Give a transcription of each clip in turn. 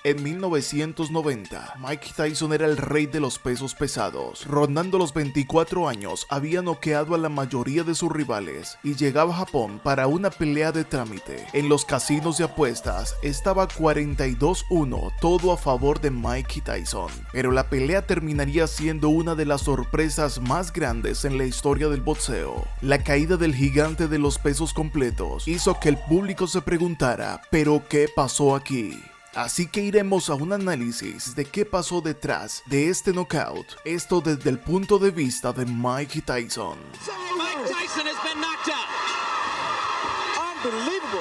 En 1990, Mike Tyson era el rey de los pesos pesados. Rondando los 24 años, había noqueado a la mayoría de sus rivales y llegaba a Japón para una pelea de trámite. En los casinos de apuestas estaba 42-1, todo a favor de Mike Tyson. Pero la pelea terminaría siendo una de las sorpresas más grandes en la historia del boxeo. La caída del gigante de los pesos completos hizo que el público se preguntara, ¿pero qué pasó aquí? Así que iremos a un análisis de qué pasó detrás de este knockout, esto desde el punto de vista de Mike Tyson. Mike Tyson has been knocked out. Unbelievable.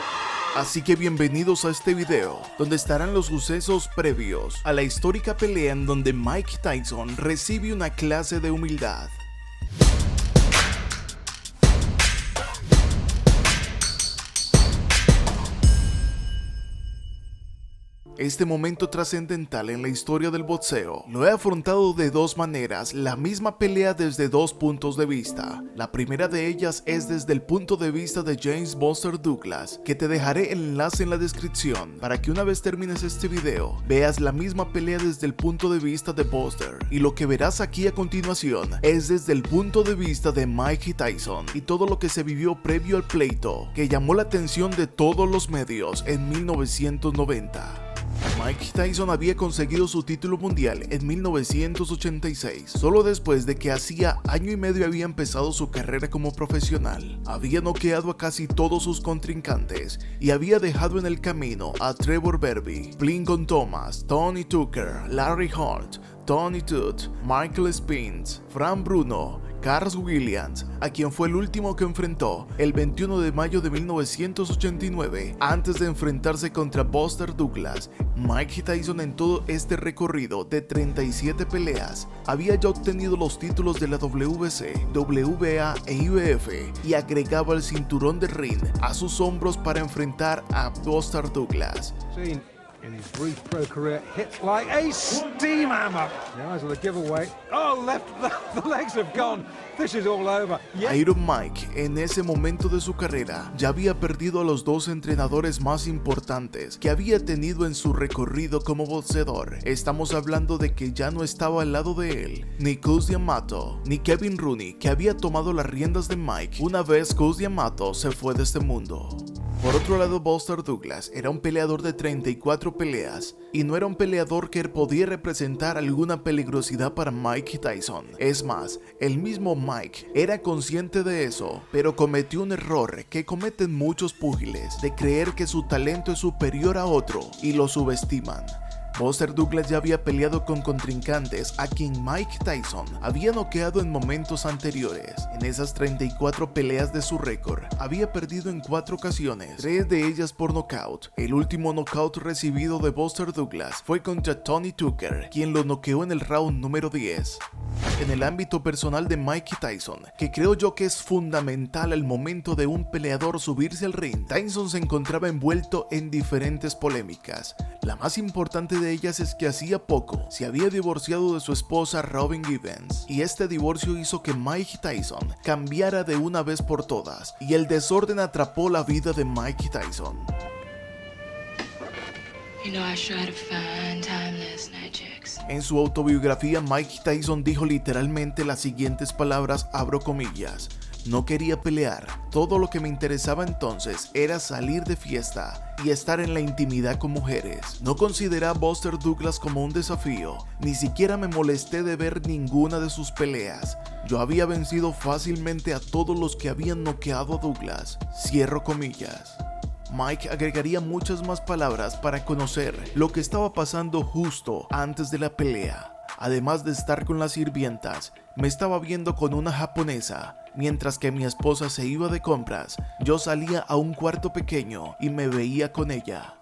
Así que bienvenidos a este video, donde estarán los sucesos previos a la histórica pelea en donde Mike Tyson recibe una clase de humildad. Este momento trascendental en la historia del boxeo lo he afrontado de dos maneras, la misma pelea desde dos puntos de vista. La primera de ellas es desde el punto de vista de James Buster Douglas, que te dejaré el enlace en la descripción para que una vez termines este video veas la misma pelea desde el punto de vista de Buster. Y lo que verás aquí a continuación es desde el punto de vista de Mike Tyson y todo lo que se vivió previo al pleito, que llamó la atención de todos los medios en 1990. Mike Tyson había conseguido su título mundial en 1986, solo después de que hacía año y medio había empezado su carrera como profesional. Había noqueado a casi todos sus contrincantes y había dejado en el camino a Trevor Berby, Lincoln Thomas, Tony Tucker, Larry Hart, Tony Todd, Michael Spinks, Frank Bruno, Carl Williams, a quien fue el último que enfrentó el 21 de mayo de 1989, antes de enfrentarse contra Buster Douglas. Mike Tyson en todo este recorrido de 37 peleas había ya obtenido los títulos de la WBC, WBA e IBF y agregaba el cinturón de ring a sus hombros para enfrentar a Buster Douglas. In his brief pro career, hit like a steam hammer. The eyes of the giveaway. Oh, the legs have gone. This is all over. Yeah. Iron Mike, en ese momento de su carrera, ya había perdido a los dos entrenadores más importantes que había tenido en su recorrido como boxeador. Estamos hablando de que ya no estaba al lado de él ni Cus D'Amato ni Kevin Rooney, que había tomado las riendas de Mike una vez Cus D'Amato se fue de este mundo. Por otro lado, Buster Douglas era un peleador de 34 peleas y no era un peleador que podía representar alguna peligrosidad para Mike Tyson. Es más, el mismo Mike era consciente de eso, pero cometió un error que cometen muchos púgiles, de creer que su talento es superior a otro y lo subestiman. Buster Douglas ya había peleado con contrincantes a quien Mike Tyson había noqueado en momentos anteriores. En esas 34 peleas de su récord, había perdido en 4 ocasiones, 3 de ellas por nocaut. El último nocaut recibido de Buster Douglas fue contra Tony Tucker, quien lo noqueó en el round número 10. En el ámbito personal de Mike Tyson, que creo yo que es fundamental al momento de un peleador subirse al ring, Tyson se encontraba envuelto en diferentes polémicas. La más importante de ellas es que hacía poco se había divorciado de su esposa Robin Givens, y este divorcio hizo que Mike Tyson cambiara de una vez por todas, y el desorden atrapó la vida de Mike Tyson. En su autobiografía, Mike Tyson dijo literalmente las siguientes palabras, abro comillas: no quería pelear, todo lo que me interesaba entonces era salir de fiesta y estar en la intimidad con mujeres. No consideré a Buster Douglas como un desafío, ni siquiera me molesté de ver ninguna de sus peleas. Yo había vencido fácilmente a todos los que habían noqueado a Douglas. Cierro comillas. Mike agregaría muchas más palabras para conocer lo que estaba pasando justo antes de la pelea. Además de estar con las sirvientas, me estaba viendo con una japonesa. Mientras que mi esposa se iba de compras, yo salía a un cuarto pequeño y me veía con ella.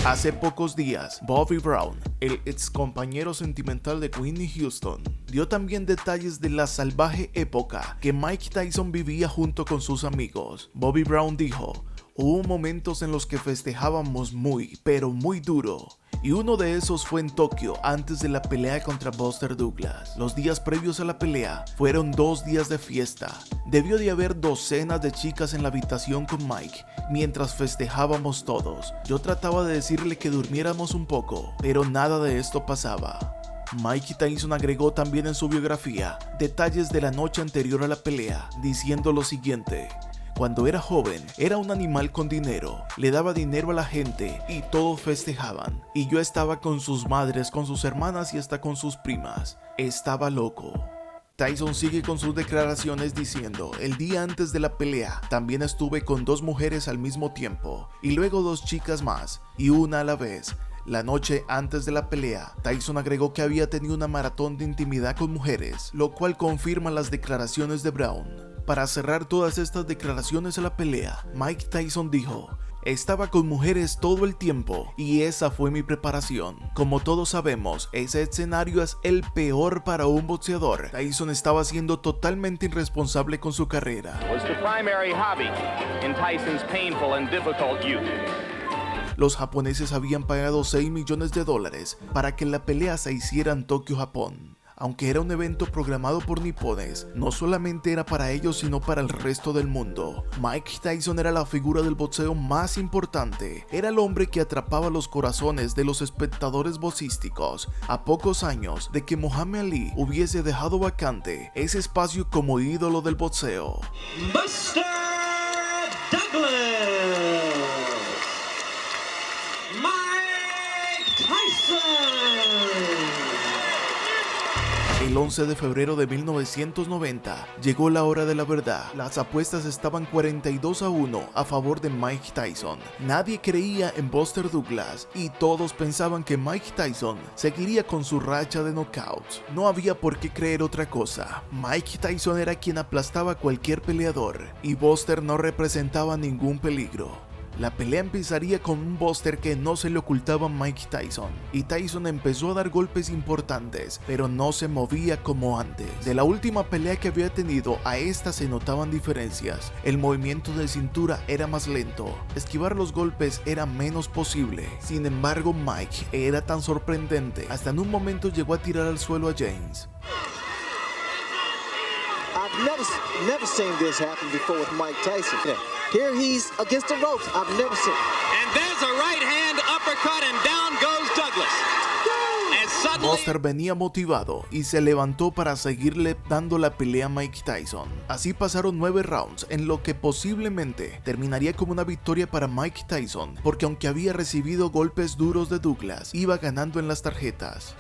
Hace pocos días, Bobby Brown, el ex compañero sentimental de Whitney Houston, dio también detalles de la salvaje época que Mike Tyson vivía junto con sus amigos. Bobby Brown dijo: hubo momentos en los que festejábamos muy, pero muy duro, y uno de esos fue en Tokio antes de la pelea contra Buster Douglas. Los días previos a la pelea fueron 2 días de fiesta. Debió de haber docenas de chicas en la habitación con Mike mientras festejábamos todos. Yo trataba de decirle que durmiéramos un poco, pero nada de esto pasaba. Mike Tyson agregó también en su biografía detalles de la noche anterior a la pelea, diciendo lo siguiente: cuando era joven, era un animal con dinero, le daba dinero a la gente y todos festejaban. Y yo estaba con sus madres, con sus hermanas y hasta con sus primas. Estaba loco. Tyson sigue con sus declaraciones diciendo: el día antes de la pelea, también estuve con 2 mujeres al mismo tiempo, y luego 2 chicas más, y una a la vez. La noche antes de la pelea, Tyson agregó que había tenido una maratón de intimidad con mujeres, lo cual confirma las declaraciones de Brown. Para cerrar todas estas declaraciones a la pelea, Mike Tyson dijo: estaba con mujeres todo el tiempo y esa fue mi preparación. Como todos sabemos, ese escenario es el peor para un boxeador. Tyson estaba siendo totalmente irresponsable con su carrera. Los japoneses habían pagado $6 millones para que la pelea se hiciera en Tokio, Japón. Aunque era un evento programado por nipones, no solamente era para ellos sino para el resto del mundo. Mike Tyson era la figura del boxeo más importante. Era el hombre que atrapaba los corazones de los espectadores boxísticos, a pocos años de que Muhammad Ali hubiese dejado vacante ese espacio como ídolo del boxeo. Buster Douglas. Mike Tyson. El 11 de febrero de 1990 llegó la hora de la verdad. Las apuestas estaban 42-1 a favor de Mike Tyson. Nadie creía en Buster Douglas y todos pensaban que Mike Tyson seguiría con su racha de knockouts. No había por qué creer otra cosa. Mike Tyson era quien aplastaba a cualquier peleador y Buster no representaba ningún peligro. La pelea empezaría con un Buster que no se le ocultaba a Mike Tyson, y Tyson empezó a dar golpes importantes, pero no se movía como antes. De la última pelea que había tenido a esta se notaban diferencias. El movimiento de cintura era más lento, esquivar los golpes era menos posible. Sin embargo, Mike era tan sorprendente, hasta en un momento llegó a tirar al suelo a James. I've never seen this happen before with Mike Tyson. Here he's against the ropes. I've never seen. And there's a right hand uppercut and down goes Douglas. Buster venía motivado y se levantó para seguirle dando la pelea a Mike Tyson. Así pasaron 9 rounds en lo que posiblemente terminaría como una victoria para Mike Tyson, porque aunque había recibido golpes duros de Douglas, iba ganando en las tarjetas.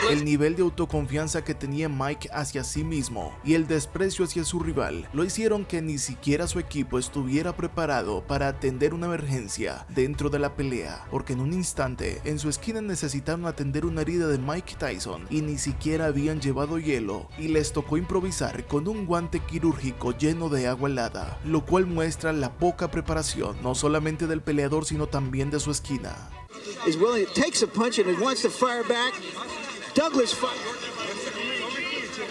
El nivel de autoconfianza que tenía Mike hacia sí mismo y el desprecio hacia su rival lo hicieron que ni siquiera su equipo estuviera preparado para atender una emergencia dentro de la pelea, porque en un instante en su esquina necesitaron atender una herida de Mike Tyson y ni siquiera habían llevado hielo y les tocó improvisar con un guante quirúrgico lleno de agua helada, lo cual muestra la poca preparación no solamente del peleador sino también de su esquina. Douglas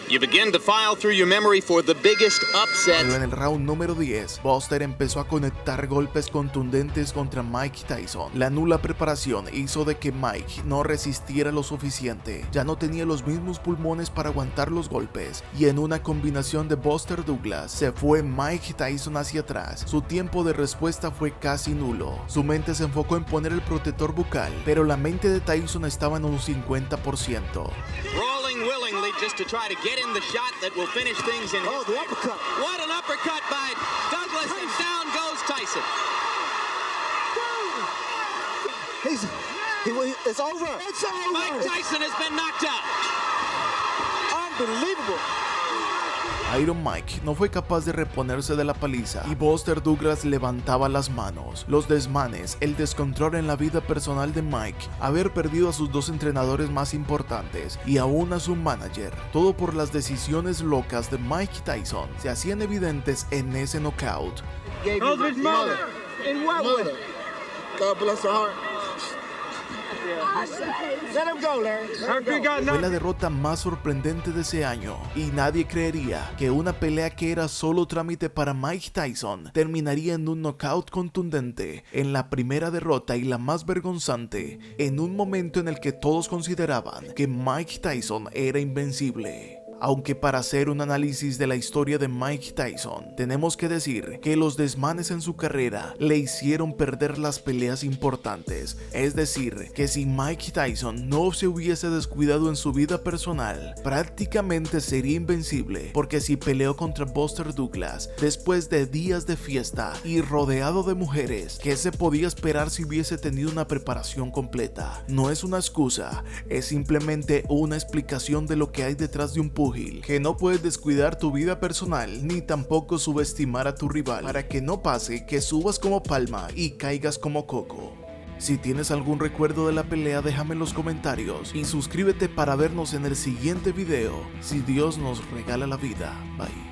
You begin to file through your memory for the biggest upset. Pero en el round número 10, Buster empezó a conectar golpes contundentes contra Mike Tyson. La nula preparación hizo de que Mike no resistiera lo suficiente. Ya no tenía los mismos pulmones para aguantar los golpes. Y en una combinación de Buster Douglas, se fue Mike Tyson hacia atrás. Su tiempo de respuesta fue casi nulo. Su mente se enfocó en poner el protector bucal, pero la mente de Tyson estaba en un 50%. Rolling willingly just to try to get in the shot that will finish things in. Oh, the uppercut. What an uppercut by Douglas, and down goes Tyson. It's over. It's over. Mike Tyson has been knocked out. Unbelievable. Iron Mike no fue capaz de reponerse de la paliza y Buster Douglas levantaba las manos. Los desmanes, el descontrol en la vida personal de Mike, haber perdido a sus 2 entrenadores más importantes y aún a su manager, todo por las God bless her heart. Let him go, Larry. Fue la derrota más sorprendente de ese año y nadie creería que una pelea que era solo trámite para Mike Tyson terminaría en un knockout contundente en la primera derrota y la más vergonzante en un momento en el que todos consideraban que Mike Tyson era invencible. Aunque para hacer un análisis de la historia de Mike Tyson, tenemos que decir que los desmanes en su carrera le hicieron perder las peleas importantes. Es decir, que si Mike Tyson no se hubiese descuidado en su vida personal, prácticamente sería invencible, porque si peleó contra Buster Douglas después de días de fiesta y rodeado de mujeres, ¿qué se podía esperar si hubiese tenido una preparación completa? No es una excusa, es simplemente una explicación de lo que hay detrás de un pugil, que no puedes descuidar tu vida personal ni tampoco subestimar a tu rival para que no pase que subas como palma y caigas como coco. Si tienes algún recuerdo de la pelea, déjame en los comentarios y suscríbete para vernos en el siguiente video, si Dios nos regala la vida. Bye.